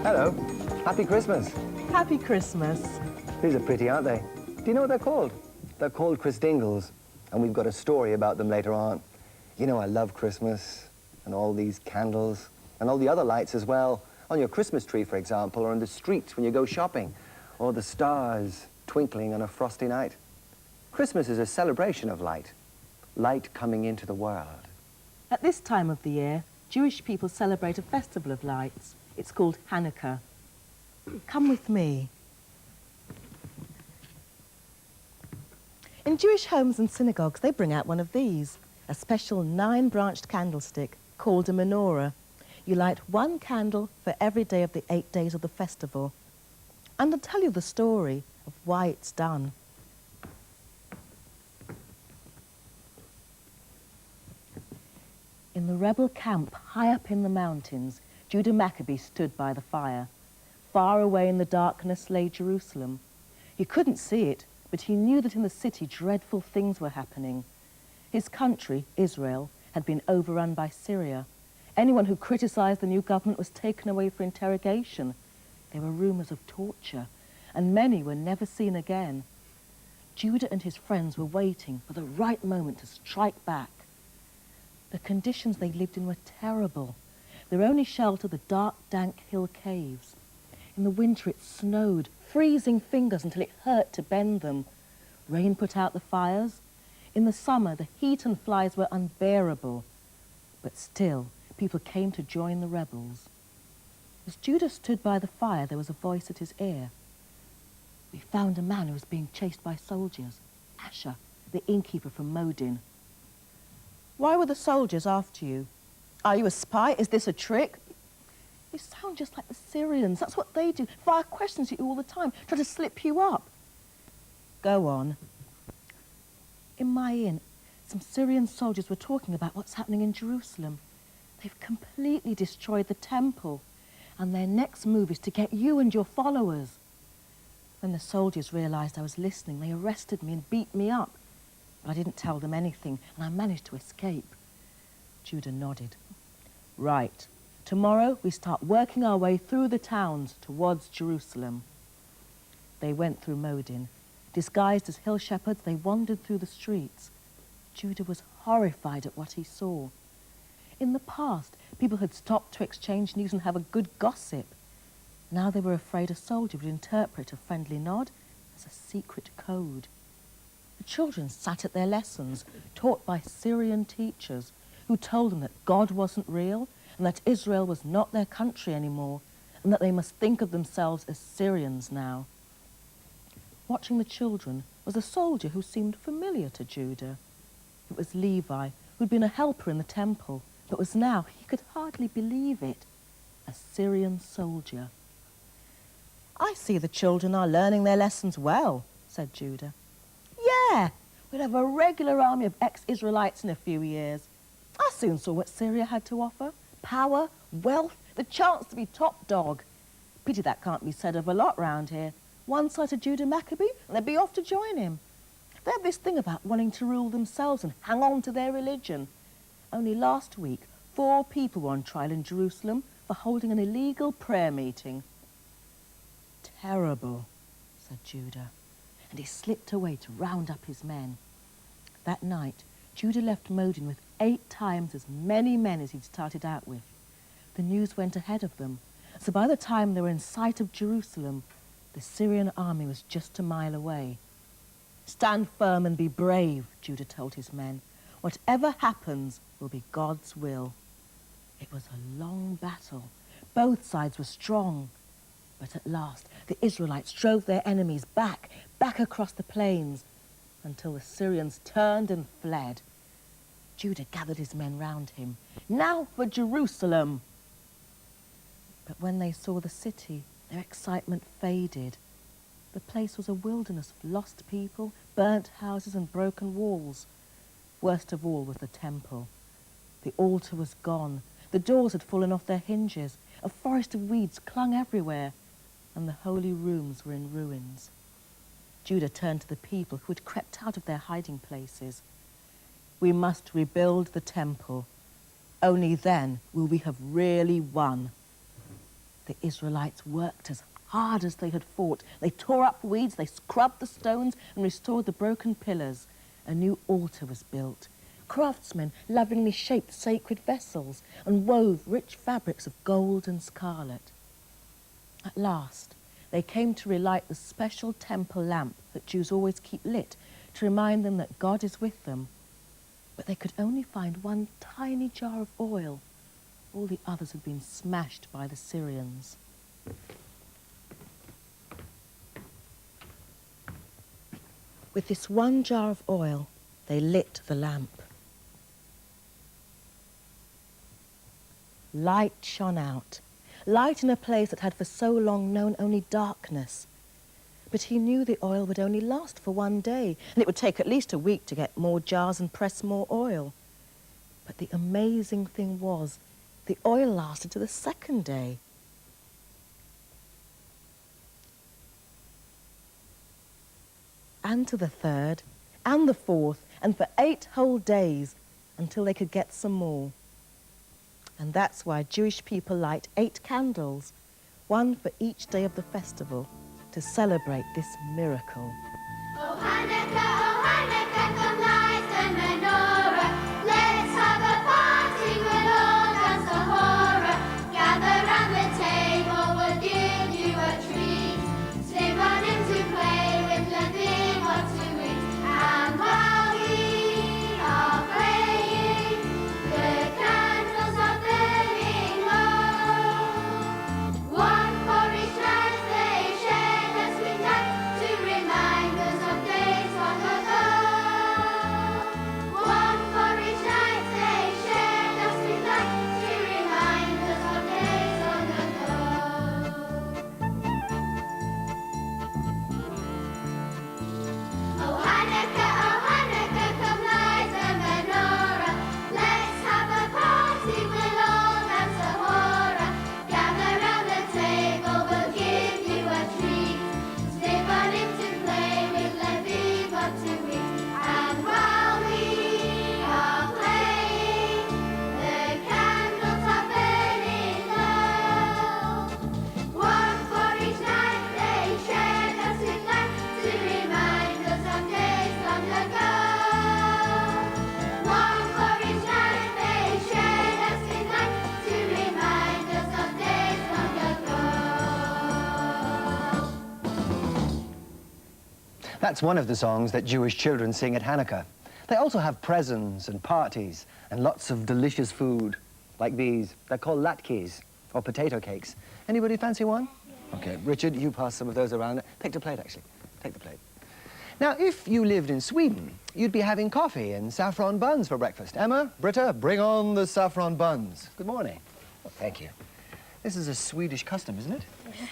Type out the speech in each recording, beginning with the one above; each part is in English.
Hello. Happy Christmas. Happy Christmas. These are pretty, aren't they? Do you know what they're called? They're called Christingles, and we've got a story about them later on. You know I love Christmas, and all these candles, and all the other lights as well. On your Christmas tree, for example, or on the streets when you go shopping, or the stars twinkling on a frosty night. Christmas is a celebration of light. Light coming into the world. At this time of the year, Jewish people celebrate a festival of lights. It's called Hanukkah. Come with me. In Jewish homes and synagogues, they bring out one of these, a special 9-branched candlestick called a menorah. You light one candle for every day of the 8 days of the festival. And I'll tell you the story of why it's done. In the rebel camp high up in the mountains, Judah Maccabee stood by the fire. Far away in the darkness lay Jerusalem. He couldn't see it, but he knew that in the city dreadful things were happening. His country, Israel, had been overrun by Syria. Anyone who criticized the new government was taken away for interrogation. There were rumors of torture, and many were never seen again. Judah and his friends were waiting for the right moment to strike back. The conditions they lived in were terrible. Their only shelter, the dark, dank hill caves. In the winter it snowed, freezing fingers until it hurt to bend them. Rain put out the fires. In the summer, the heat and flies were unbearable. But still, people came to join the rebels. As Judah stood by the fire, there was a voice at his ear. We found a man who was being chased by soldiers. Asher, the innkeeper from Modin. Why were the soldiers after you? Are you a spy? Is this a trick? You sound just like the Syrians. That's what they do. Fire questions at you all the time, try to slip you up. Go on. In my inn, some Syrian soldiers were talking about what's happening in Jerusalem. They've completely destroyed the temple, and their next move is to get you and your followers. When the soldiers realized I was listening, they arrested me and beat me up. But I didn't tell them anything, and I managed to escape. Judah nodded. Right. Tomorrow we start working our way through the towns towards Jerusalem. They went through Modin. Disguised as hill shepherds, they wandered through the streets. Judah was horrified at what he saw. In the past, people had stopped to exchange news and have a good gossip. Now they were afraid a soldier would interpret a friendly nod as a secret code. The children sat at their lessons, taught by Syrian teachers who told them that God wasn't real and that Israel was not their country anymore and that they must think of themselves as Syrians now. Watching the children was a soldier who seemed familiar to Judah. It was Levi, who'd been a helper in the temple, but was now, he could hardly believe it, a Syrian soldier. I see the children are learning their lessons well, said Judah. Yeah, we'll have a regular army of ex-Israelites in a few years. I soon saw what Syria had to offer. Power, wealth, the chance to be top dog. Pity that can't be said of a lot round here. One side of Judah Maccabee, and they'd be off to join him. They have this thing about wanting to rule themselves and hang on to their religion. Only last week, 4 people were on trial in Jerusalem for holding an illegal prayer meeting. Terrible, said Judah, and he slipped away to round up his men. That night, Judah left Modin with 8 times as many men as he'd started out with. The news went ahead of them, so by the time they were in sight of Jerusalem, the Syrian army was just a mile away. Stand firm and be brave, Judah told his men. Whatever happens will be God's will. It was a long battle. Both sides were strong. But at last, the Israelites drove their enemies back across the plains, until the Syrians turned and fled. Judah gathered his men round him. Now for Jerusalem! But when they saw the city, their excitement faded. The place was a wilderness of lost people, burnt houses and broken walls. Worst of all was the temple. The altar was gone. The doors had fallen off their hinges. A forest of weeds clung everywhere, and the holy rooms were in ruins. Judah turned to the people who had crept out of their hiding places. We must rebuild the temple. Only then will we have really won. The Israelites worked as hard as they had fought. They tore up weeds, they scrubbed the stones and restored the broken pillars. A new altar was built. Craftsmen lovingly shaped sacred vessels and wove rich fabrics of gold and scarlet. At last, they came to relight the special temple lamp that Jews always keep lit to remind them that God is with them. But they could only find one tiny jar of oil. All the others had been smashed by the Syrians. With this one jar of oil, they lit the lamp. Light shone out, light in a place that had for so long known only darkness. But he knew the oil would only last for one day, and it would take at least a week to get more jars and press more oil. But the amazing thing was, the oil lasted to the second day. And to the third, and the fourth, and for 8 whole days, until they could get some more. And that's why Jewish people light 8 candles, one for each day of the festival, to celebrate this miracle. Oh Hanukkah, come light the menorah. Let's have a party, we'll all dance the horror. Gather round the table, we'll give you a treat. Slip on in to play with, learning what to eat. And while we are playing, the candles are burning low. One for each night they shared as we light to remind us of days long ago. One for each night they shared as we light to remind us of days long ago. Oh Hanukkah, come light the menorah. Let's have a party, we'll all dance a horror. Gather round the table, we'll give you a treat. Slip on in to play with, learning what to eat. And while we are playing, the candles are burning low. One for each night they shared us with light to remind us of days long ago. One for each night they shared us with light to remind us of days long ago. That's one of the songs that Jewish children sing at Hanukkah. They also have presents and parties and lots of delicious food, like these. They're called latkes, or potato cakes. Anybody fancy one? Okay, Richard, you pass some of those around. Take the plate, actually. Take the plate. Now, if you lived in Sweden, you'd be having coffee and saffron buns for breakfast. Emma, Britta, bring on the saffron buns. Good morning. Oh, thank you. This is a Swedish custom, isn't it? Yes.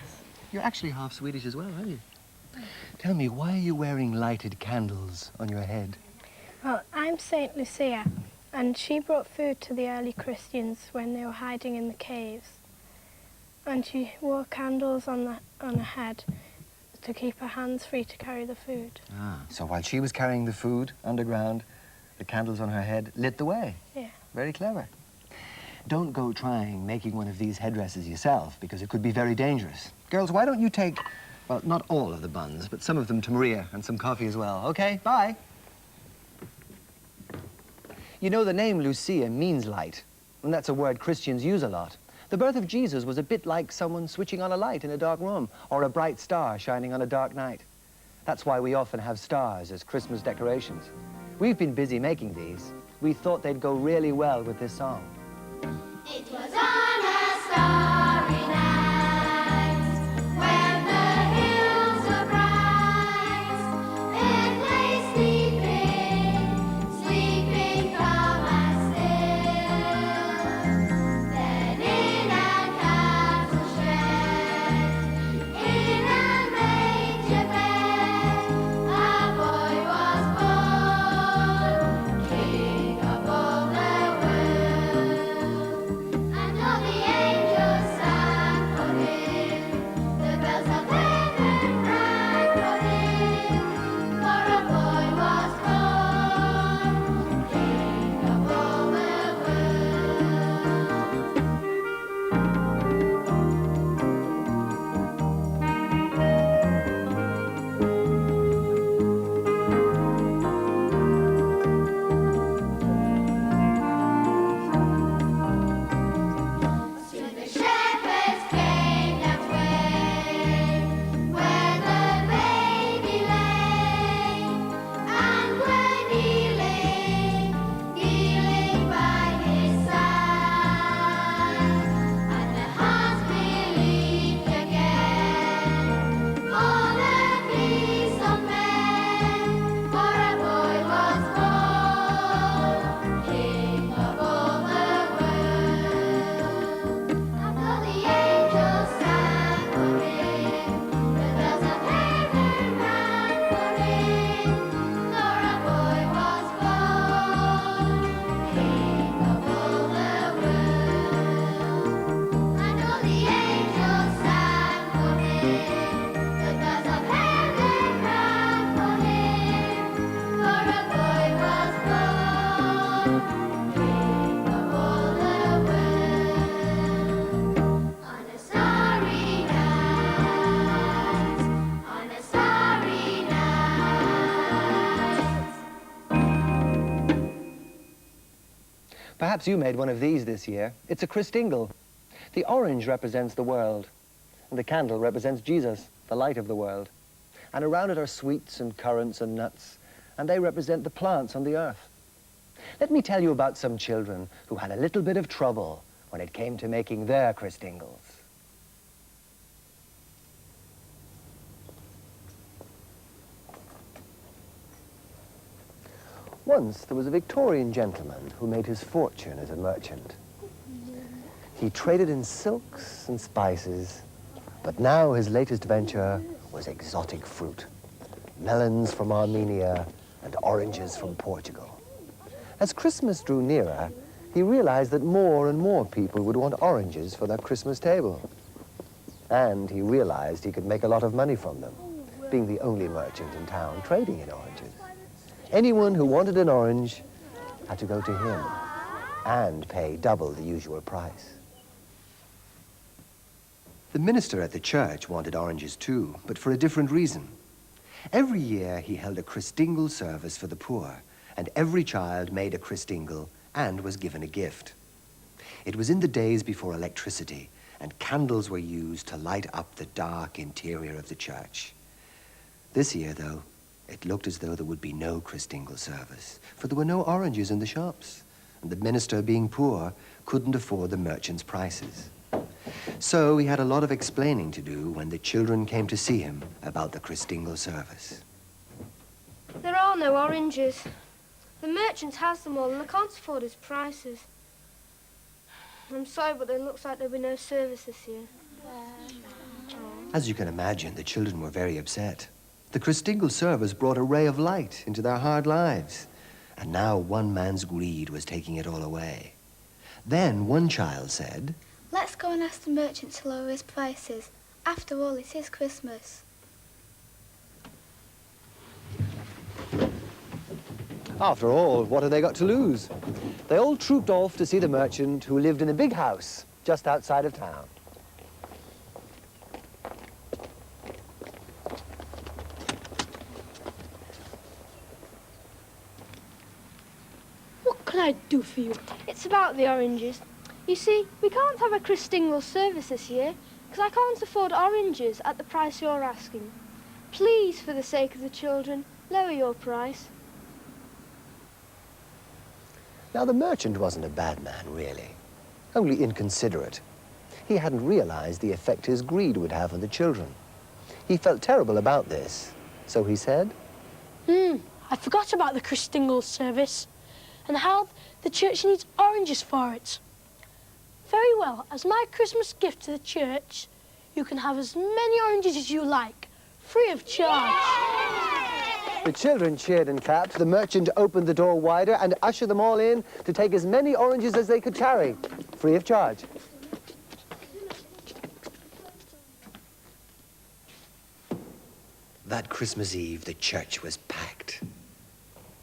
You're actually half Swedish as well, aren't you? Tell me, why are you wearing lighted candles on your head? Well, I'm Saint Lucia, and she brought food to the early Christians when they were hiding in the caves. And she wore candles on her head to keep her hands free to carry the food. So while she was carrying the food underground, the candles on her head lit the way. Yeah. Very clever. Don't go trying making one of these headdresses yourself, because it could be very dangerous. Girls, why don't you take, well, not all of the buns, but some of them to Maria and some coffee as well. Okay, bye. You know, the name Lucia means light, and that's a word Christians use a lot. The birth of Jesus was a bit like someone switching on a light in a dark room, or a bright star shining on a dark night. That's why we often have stars as Christmas decorations. We've been busy making these. We thought they'd go really well with this song. It was on a starry night when the hills were bright. It lay sleeping calm and still. Then in a castle shed, in a manger bed, a boy was born, king of all the world. And Perhaps you made one of these this year. It's a Christingle. The orange represents the world, and the candle represents Jesus, the light of the world. And around it are sweets and currants and nuts, and they represent the plants on the earth. Let me tell you about some children who had a little bit of trouble when it came to making their Christingles. Once there was a Victorian gentleman who made his fortune as a merchant. He traded in silks and spices, but now his latest venture was exotic fruit. Melons from Armenia and oranges from Portugal. As Christmas drew nearer, he realized that more and more people would want oranges for their Christmas table. And he realized he could make a lot of money from them, being the only merchant in town trading in oranges. Anyone who wanted an orange had to go to him and pay double the usual price. The minister at the church wanted oranges too, but for a different reason. Every year he held a Christingle service for the poor, and every child made a Christingle and was given a gift. It was in the days before electricity, and candles were used to light up the dark interior of the church. This year, though, it looked as though there would be no Christingle service, for there were no oranges in the shops, and the minister, being poor, couldn't afford the merchants' prices. So he had a lot of explaining to do when the children came to see him about the Christingle service. There are no oranges. The merchant has them all and I can't afford his prices. I'm sorry, but it looks like there'll be no service this year. As you can imagine, the children were very upset. The Christingle service brought a ray of light into their hard lives, and now one man's greed was taking it all away. Then one child said, Let's go and ask the merchant to lower his prices. After all, it is Christmas. After all, what have they got to lose? They all trooped off to see the merchant who lived in a big house just outside of town. What can I do for you? It's about the oranges. You see, we can't have a Christingle service this year because I can't afford oranges at the price you're asking. Please, for the sake of the children, lower your price. Now, the merchant wasn't a bad man, really, only inconsiderate. He hadn't realized the effect his greed would have on the children. He felt terrible about this, so he said, I forgot about the Christingle service and how the church needs oranges for it. Very well, as my Christmas gift to the church, you can have as many oranges as you like, free of charge. The children cheered and clapped. The merchant opened the door wider and ushered them all in to take as many oranges as they could carry, free of charge. That Christmas Eve, the church was packed.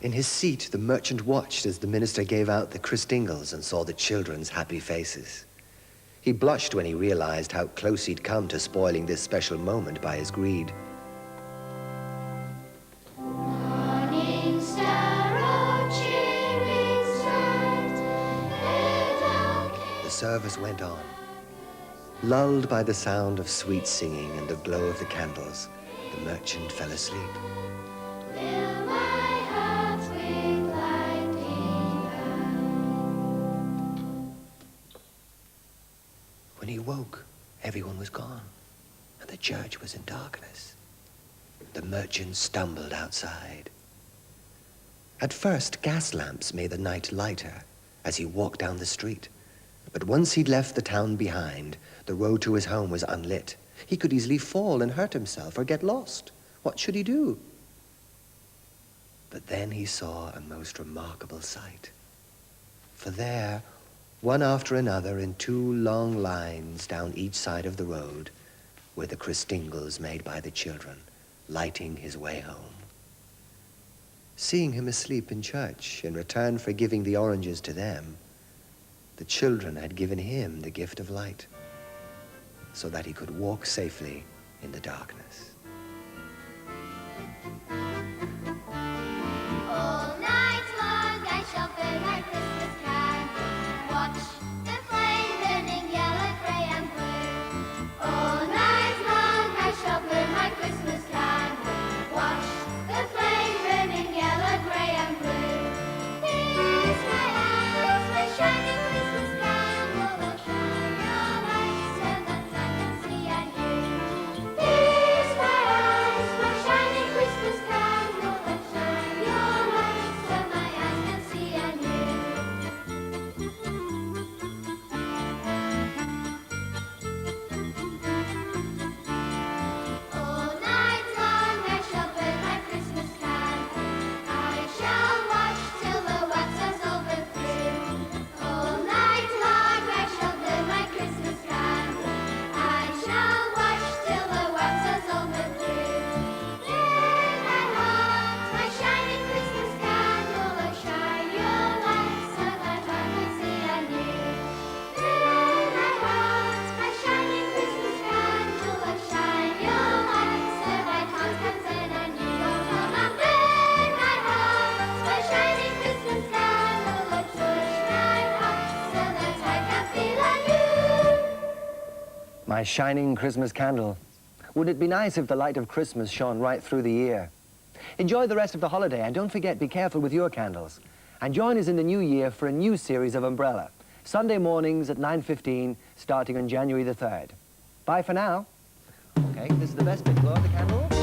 In his seat, the merchant watched as the minister gave out the Christingles and saw the children's happy faces. He blushed when he realized how close he'd come to spoiling this special moment by his greed. Morning star, oh cheering sight, The service went on. Lulled by the sound of sweet singing and the glow of the candles, the merchant fell asleep. fill my heart with light divine. When he woke, everyone was gone, and the church was in darkness. The merchant stumbled outside. At first, gas lamps made the night lighter as he walked down the street. But once he'd left the town behind, the road to his home was unlit. He could easily fall and hurt himself or get lost. What should he do? But then he saw a most remarkable sight. For there, one after another in two long lines down each side of the road, were the Christingles made by the children, lighting his way home. Seeing him asleep in church in return for giving the oranges to them, the children had given him the gift of light so that he could walk safely in the darkness. All night long I shall fill my Christmas candle my shining Christmas candle. Wouldn't it be nice if the light of Christmas shone right through the year? Enjoy the rest of the holiday, and don't forget, be careful with your candles. And join us in the new year for a new series of Umbrella. Sunday mornings at 9:15, starting on January the 3rd. Bye for now. Okay, this is the best bit. Blow out the candle.